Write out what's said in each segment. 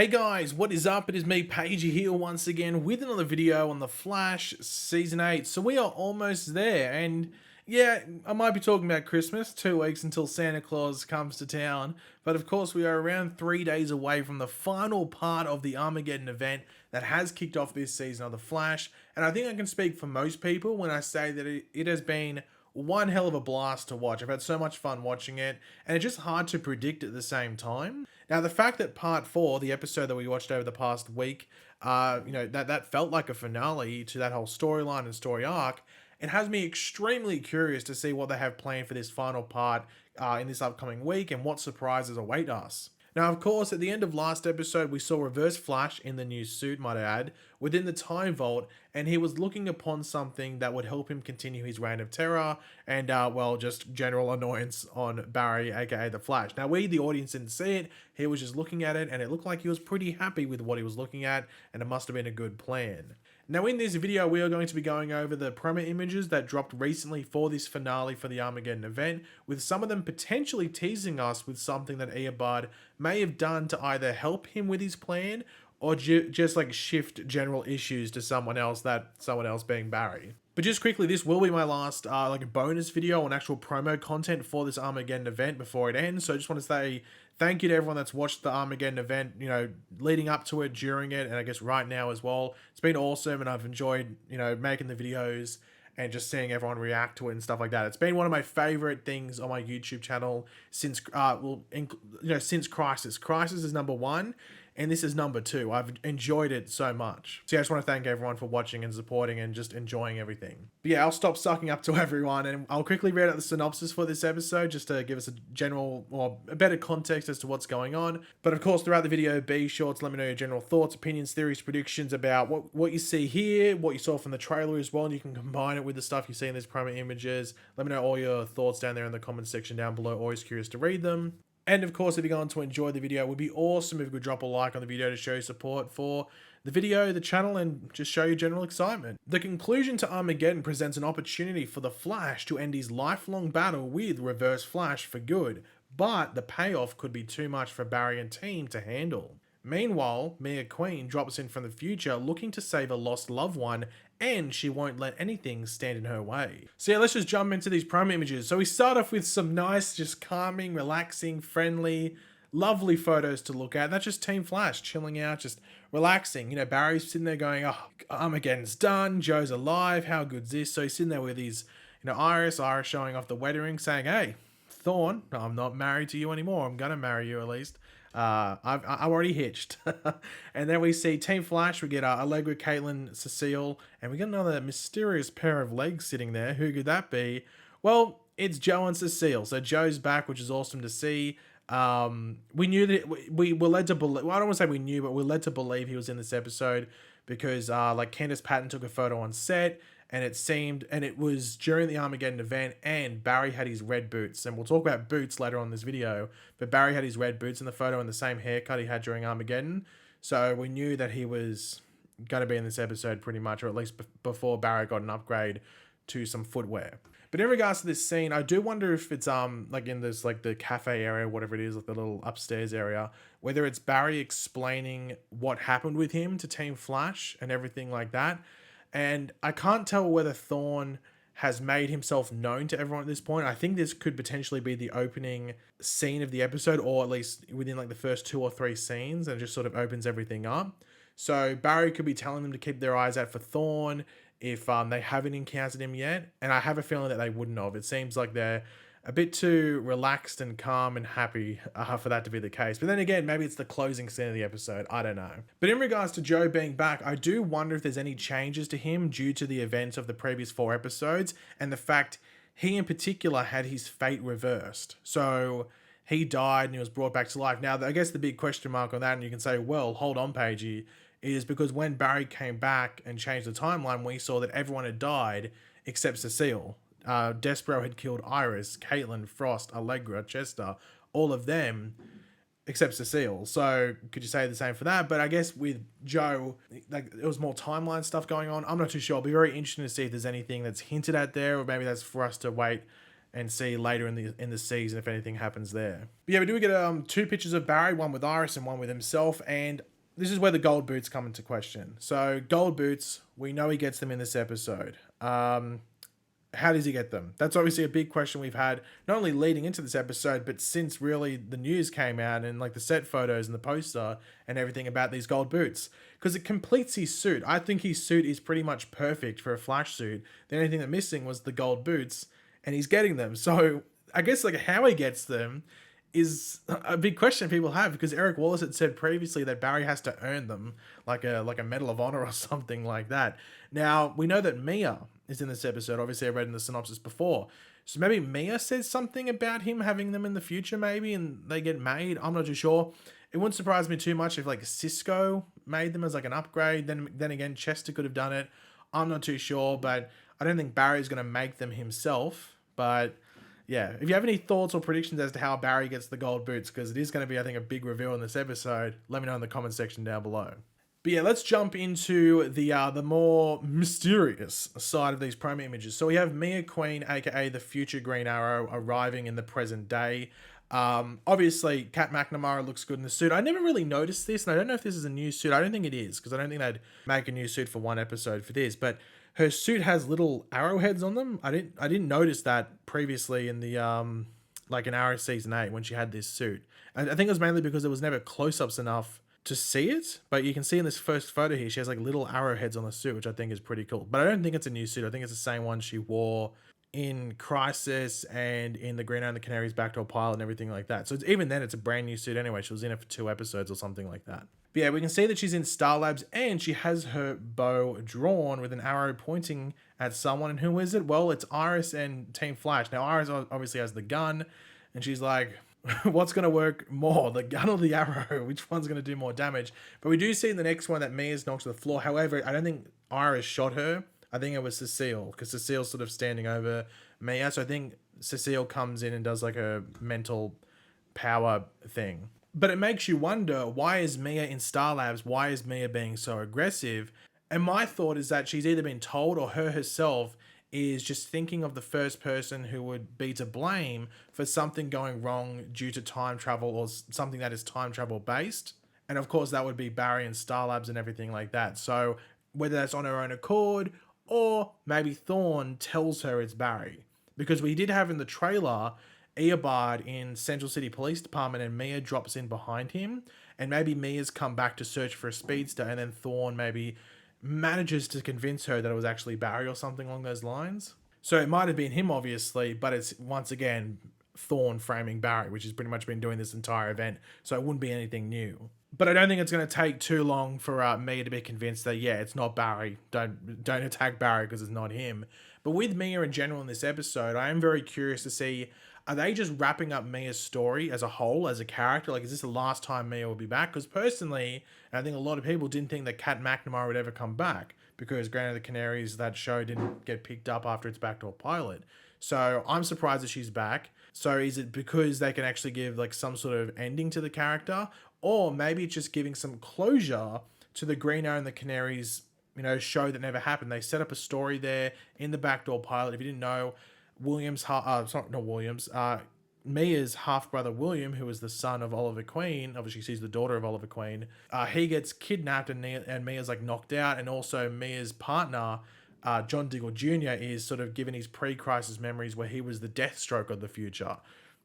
Hey guys, what is up? It is me, Pagey, here once again with another video on The Flash Season 8. So we are almost there, and yeah, I might be talking about Christmas, 2 weeks until Santa Claus comes to town, but of course we are around 3 days away from the final part of the Armageddon event that has kicked off this season of The Flash, and I think I can speak for most people when I say that it has been one hell of a blast to watch. I've had so much fun watching it, and it's just hard to predict at the same time. Now, the fact that part 4, the episode that we watched over the past week, that felt like a finale to that whole storyline and story arc, it has me extremely curious to see what they have planned for this final part in this upcoming week and what surprises await us. Now, of course, at the end of last episode, we saw Reverse Flash in the new suit, might I add, within the Time Vault, and he was looking upon something that would help him continue his reign of terror and, just general annoyance on Barry, aka the Flash. Now, we, the audience, didn't see it. He was just looking at it, and it looked like he was pretty happy with what he was looking at, and it must have been a good plan. Now, in this video, we are going to be going over the promo images that dropped recently for this finale for the Armageddon event, with some of them potentially teasing us with something that Eobard may have done to either help him with his plan or just like shift general issues to someone else, that someone else being Barry. But just quickly, this will be my last like a bonus video on actual promo content for this Armageddon event before it ends. So I just want to say thank you to everyone that's watched the Armageddon event, leading up to it, during it, and I guess right now as well. It's been awesome, and I've enjoyed, making the videos and just seeing everyone react to it and stuff like that. It's been one of my favorite things on my YouTube channel since, since Crisis. Crisis is number 1. And this is number 2. I've enjoyed it so much. So yeah, I just want to thank everyone for watching and supporting and just enjoying everything. But yeah, I'll stop sucking up to everyone, and I'll quickly read out the synopsis for this episode just to give us a general or a better context as to what's going on. But of course, throughout the video, be sure to let me know your general thoughts, opinions, theories, predictions about what you see here, what you saw from the trailer as well, and you can combine it with the stuff you see in these promo images. Let me know all your thoughts down there in the comment section down below. Always curious to read them. And of course, if you're going to enjoy the video, it would be awesome if you could drop a like on the video to show your support for the video, the channel, and just show your general excitement. The conclusion to Armageddon presents an opportunity for the Flash to end his lifelong battle with Reverse Flash for good, but the payoff could be too much for Barry and team to handle. Meanwhile, Mia Queen drops in from the future looking to save a lost loved one, and she won't let anything stand in her way. So yeah, let's just jump into these promo images. So we start off with some nice, just calming, relaxing, friendly, lovely photos to look at. That's just Team Flash chilling out, just relaxing. Barry's sitting there going, oh, Armageddon's done, Joe's alive, how good's this? So he's sitting there with his, Iris showing off the wedding ring saying, hey, Thawne, I'm not married to you anymore. I'm gonna marry you at least. I'm already hitched. And then we see Team Flash. We get Allegra, Caitlin, Cecile, and we get another mysterious pair of legs sitting there. Who could that be? Well, it's Joe and Cecile. So Joe's back, which is awesome to see. We knew that we were led to believe. Well, I don't want to say we knew, but we're led to believe he was in this episode because Candace Patton took a photo on set. And it was during the Armageddon event, and Barry had his red boots. And we'll talk about boots later on in this video, but Barry had his red boots in the photo and the same haircut he had during Armageddon. So we knew that he was going to be in this episode pretty much, or at least before Barry got an upgrade to some footwear. But in regards to this scene, I do wonder if it's in this the cafe area, whatever it is, like the little upstairs area, whether it's Barry explaining what happened with him to Team Flash and everything like that. And I can't tell whether Thawne has made himself known to everyone at this point. I think this could potentially be the opening scene of the episode, or at least within the first 2 or 3 scenes, and it just sort of opens everything up. So Barry could be telling them to keep their eyes out for Thawne if they haven't encountered him yet. And I have a feeling that they wouldn't have. It seems like they're a bit too relaxed and calm and happy for that to be the case. But then again, maybe it's the closing scene of the episode. I don't know. But in regards to Joe being back, I do wonder if there's any changes to him due to the events of the previous 4 episodes and the fact he in particular had his fate reversed. So he died and he was brought back to life. Now, I guess the big question mark on that, and you can say, well, hold on, Pagey, is because when Barry came back and changed the timeline, we saw that everyone had died except Cecile. Despero had killed Iris, Caitlin, Frost, Allegra, Chester, all of them except Cecile. So could you say the same for that? But I guess with Joe, there was more timeline stuff going on. I'm not too sure. It'll be very interesting to see if there's anything that's hinted at there, or maybe that's for us to wait and see later in the season if anything happens there. But yeah, we do get 2 pictures of Barry, one with Iris and one with himself, and this is where the gold boots come into question. So gold boots, we know he gets them in this episode. How does he get them? That's obviously a big question we've had, not only leading into this episode, but since really the news came out and like the set photos and the poster and everything about these gold boots. Because it completes his suit. I think his suit is pretty much perfect for a Flash suit. The only thing that missing was the gold boots, and he's getting them. So I guess like how he gets them is a big question people have, because Eric Wallace had said previously that Barry has to earn them, like a Medal of Honor or something like that. Now we know that Mia is in this episode. Obviously, I read in the synopsis before, so maybe Mia says something about him having them in the future, maybe, and they get made. I'm not too sure. It wouldn't surprise me too much if like Cisco made them as like an upgrade. Then again, Chester could have done it. I'm not too sure, but I don't think Barry's gonna make them himself. But yeah, if you have any thoughts or predictions as to how Barry gets the gold boots, because it is going to be, I think, a big reveal in this episode, let me know in the comment section down below. But yeah, let's jump into the more mysterious side of these promo images. So we have Mia Queen, aka the future Green Arrow, arriving in the present day. Obviously, Kat McNamara looks good in the suit. I never really noticed this, and I don't know if this is a new suit. I don't think it is, because I don't think they'd make a new suit for one episode for this, but her suit has little arrowheads on them. I didn't notice that previously in the like in Arrow season 8 when she had this suit. And I think it was mainly because there was never close-ups enough to see it. But you can see in this first photo here, she has like little arrowheads on the suit, which I think is pretty cool. But I don't think it's a new suit. I think it's the same one she wore in Crisis and in the Green Arrow and the Canary's backdoor pilot and everything like that. So even then, it's a brand new suit anyway. She was in it for 2 episodes or something like that. But yeah, we can see that she's in Star Labs and she has her bow drawn with an arrow pointing at someone. And who is it? Well, it's Iris and Team Flash. Now, Iris obviously has the gun, and she's like, what's going to work more, the gun or the arrow? Which one's going to do more damage? But we do see in the next one that Mia's knocked to the floor. However, I don't think Iris shot her. I think it was Cecile, because Cecile's sort of standing over Mia. So I think Cecile comes in and does like a mental power thing. But it makes you wonder, why is Mia in Star Labs? Why is Mia being so aggressive? And my thought is that she's either been told, or her herself is just thinking of the first person who would be to blame for something going wrong due to time travel, or something that is time travel based. And of course, that would be Barry and Star Labs and everything like that. So whether that's on her own accord, or maybe Thawne tells her it's Barry. Because we did have in the trailer Eobard in Central City Police Department, and Mia drops in behind him, and maybe Mia's come back to search for a speedster, and then Thawne maybe manages to convince her that it was actually Barry or something along those lines. So it might have been him, obviously, but it's once again Thawne framing Barry, which has pretty much been doing this entire event, so it wouldn't be anything new. But I don't think it's going to take too long for Mia to be convinced that, yeah, it's not Barry. Don't attack Barry because it's not him. But with Mia in general in this episode, I am very curious to see, are they just wrapping up Mia's story as a whole, as a character? Like, is this the last time Mia will be back? Because personally, and I think a lot of people didn't think that Kat McNamara would ever come back, because granted, the Canaries, that show didn't get picked up after its backdoor pilot. So I'm surprised that she's back. So is it because they can actually give like some sort of ending to the character? Or maybe it's just giving some closure to the Green Arrow and the Canaries, show that never happened. They set up a story there in the backdoor pilot. If you didn't know, Mia's half-brother William, who is the son of Oliver Queen, obviously she's the daughter of Oliver Queen, he gets kidnapped, and Mia's like knocked out, and also Mia's partner, John Diggle Jr., is sort of given his pre-crisis memories where he was the Deathstroke of the future.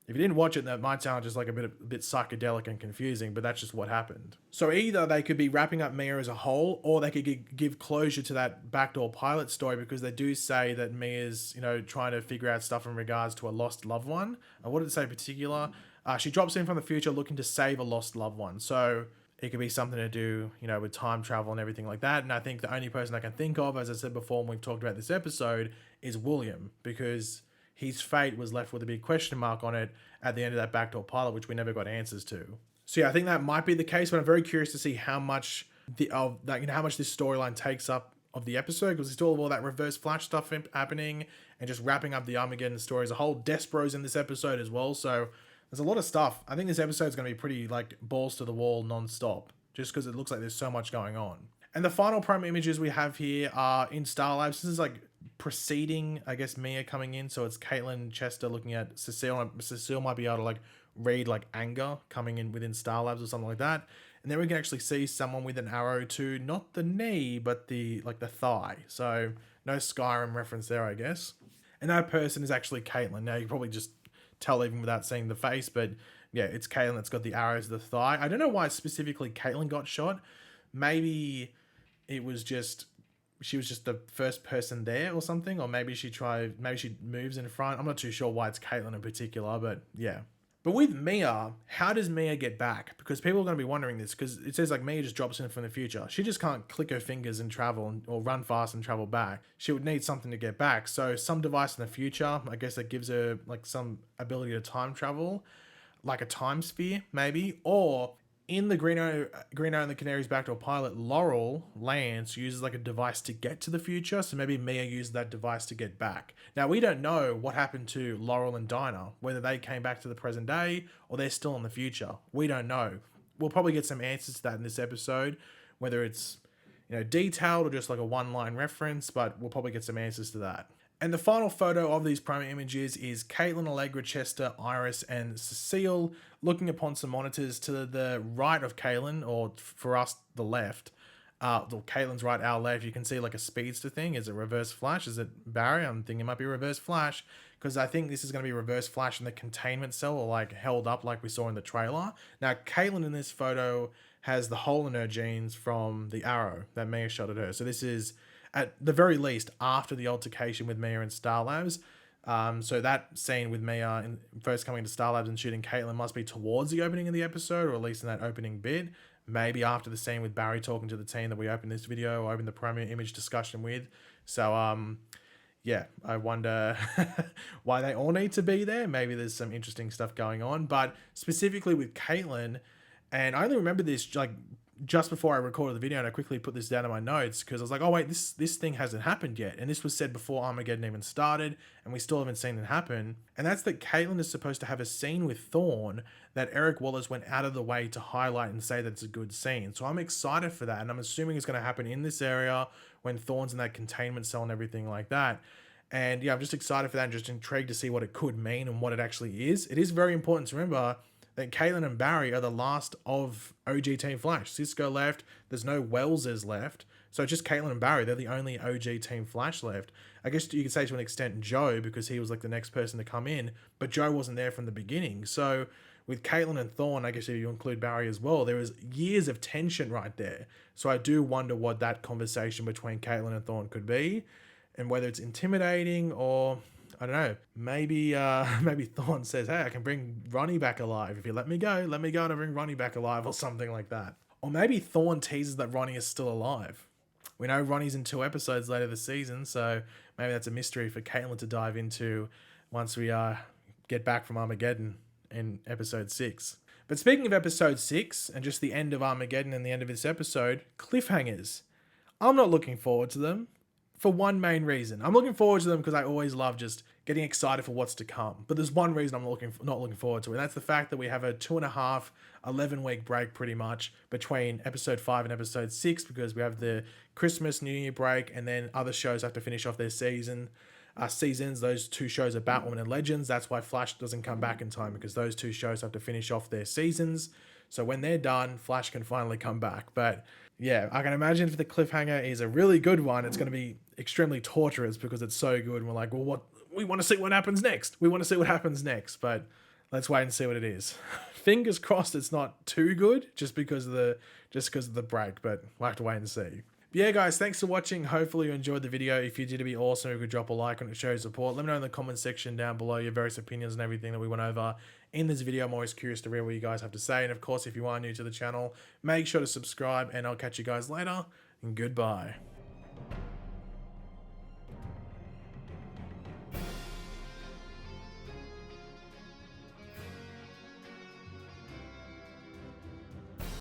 If you didn't watch it, that might sound just like a bit psychedelic and confusing, but that's just what happened. So either they could be wrapping up Mia as a whole, or they could give closure to that backdoor pilot story, because they do say that Mia's, trying to figure out stuff in regards to a lost loved one. And what did it say in particular? She drops in from the future looking to save a lost loved one. So it could be something to do, with time travel and everything like that. And I think the only person I can think of, as I said before when we've talked about this episode, is William, because his fate was left with a big question mark on it at the end of that backdoor pilot, which we never got answers to. So yeah, I think that might be the case, but I'm very curious to see how much how much this storyline takes up of the episode, because it's all that reverse Flash stuff happening, and just wrapping up the Armageddon story as a whole. Despero's in this episode as well, so there's a lot of stuff. I think this episode is going to be pretty like balls to the wall non-stop, just because it looks like there's so much going on. And the final promo images we have here are in Star Labs. This is like preceding, I guess, Mia coming in. So it's Caitlin, Chester looking at Cecile. Cecile might be able to like read like anger coming in within Star Labs or something like that. and then we can actually see someone with an arrow to not the knee, but the thigh. So no Skyrim reference there, I guess. And that person is actually Caitlyn. Now you can probably just tell even without seeing the face, but yeah, it's Caitlyn that's got the arrows to the thigh. I don't know why specifically Caitlyn got shot. Maybe it was just she was just the first person there or something, or maybe she moves in front. I'm not too sure why it's Caitlyn in particular, but yeah. But with Mia, how does Mia get back? Because people are going to be wondering this, because it says like Mia just drops in from the future. She just can't click her fingers and travel or run fast and travel back. She would need something to get back. So some device in the future, I guess that gives her like some ability to time travel, like a time sphere maybe, or in the Green Arrow and the Canary's backdoor pilot, Laurel Lance uses like a device to get to the future, so maybe Mia used that device to get back. Now, we don't know what happened to Laurel and Dinah, whether they came back to the present day or they're still in the future. We don't know. We'll probably get some answers to that in this episode, whether it's detailed or just like a one-line reference, but we'll probably get some answers to that. And the final photo of these promo images is Caitlyn, Allegra, Chester, Iris, and Cecile looking upon some monitors to the right of Caitlyn, or for us, the left. Caitlyn's right, our left. You can see like a speedster thing. Is it reverse flash? Is it Barry? I'm thinking it might be reverse flash, because I think this is going to be reverse flash in the containment cell, or like held up like we saw in the trailer. Now, Caitlyn in this photo has the hole in her jeans from the arrow that Mia shot at her. So this is, at the very least, after the altercation with Mia in Star Labs. So that scene with Mia first coming to Star Labs and shooting Caitlyn must be towards the opening of the episode, or at least in that opening bit. Maybe after the scene with Barry talking to the team that we opened this video, or opened the promo image discussion with. So, yeah, I wonder why they all need to be there. Maybe there's some interesting stuff going on. But specifically with Caitlyn, and I only remember this like just before I recorded the video, and I quickly put this down in my notes because I was like, oh wait, this thing hasn't happened yet. And this was said before Armageddon even started, and we still haven't seen it happen. And that's that Caitlyn is supposed to have a scene with Thawne that Eric Wallace went out of the way to highlight and say that it's a good scene. So I'm excited for that, and I'm assuming it's going to happen in this area when Thawne's in that containment cell and everything like that. And yeah, I'm just excited for that and just intrigued to see what it could mean and what it actually is. It is very important to remember that Caitlyn and Barry are the last of OG Team Flash. Cisco left. There's no Welleses left. So it's just Caitlyn and Barry. They're the only OG Team Flash left. I guess you could say to an extent Joe, because he was like the next person to come in. But Joe wasn't there from the beginning. So with Caitlyn and Thawne, I guess if you include Barry as well, there was years of tension right there. So I do wonder what that conversation between Caitlyn and Thawne could be. And whether it's intimidating or, I don't know, maybe Thawne says, hey, I can bring Ronnie back alive. If you let me go and I bring Ronnie back alive, or something like that. Or maybe Thawne teases that Ronnie is still alive. We know Ronnie's in 2 episodes later this season, so maybe that's a mystery for Caitlyn to dive into once we get back from Armageddon in episode 6. But speaking of episode 6, and just the end of Armageddon and the end of this episode, cliffhangers. I'm not looking forward to them. For one main reason. I'm looking forward to them because I always love just getting excited for what's to come. But there's one reason I'm not looking forward to it. And that's the fact that we have a 2.5, 11-week break pretty much between episode 5 and episode 6, because we have the Christmas, New Year break, and then other shows have to finish off their seasons. Those 2 shows are Batwoman and Legends. That's why Flash doesn't come back in time, because those 2 shows have to finish off their seasons. So when they're done, Flash can finally come back. But yeah, I can imagine if the cliffhanger is a really good one, it's going to be extremely torturous because it's so good. And we're like, well, we want to see what happens next. But let's wait and see what it is. Fingers crossed it's not too good just because of the break, but we'll have to wait and see. But yeah, guys, thanks for watching. Hopefully you enjoyed the video. If you did, it'd be awesome if you could drop a like on it, show your support. Let me know in the comment section down below your various opinions and everything that we went over in this video. I'm always curious to read what you guys have to say. And of course, if you are new to the channel, make sure to subscribe, and I'll catch you guys later, and goodbye.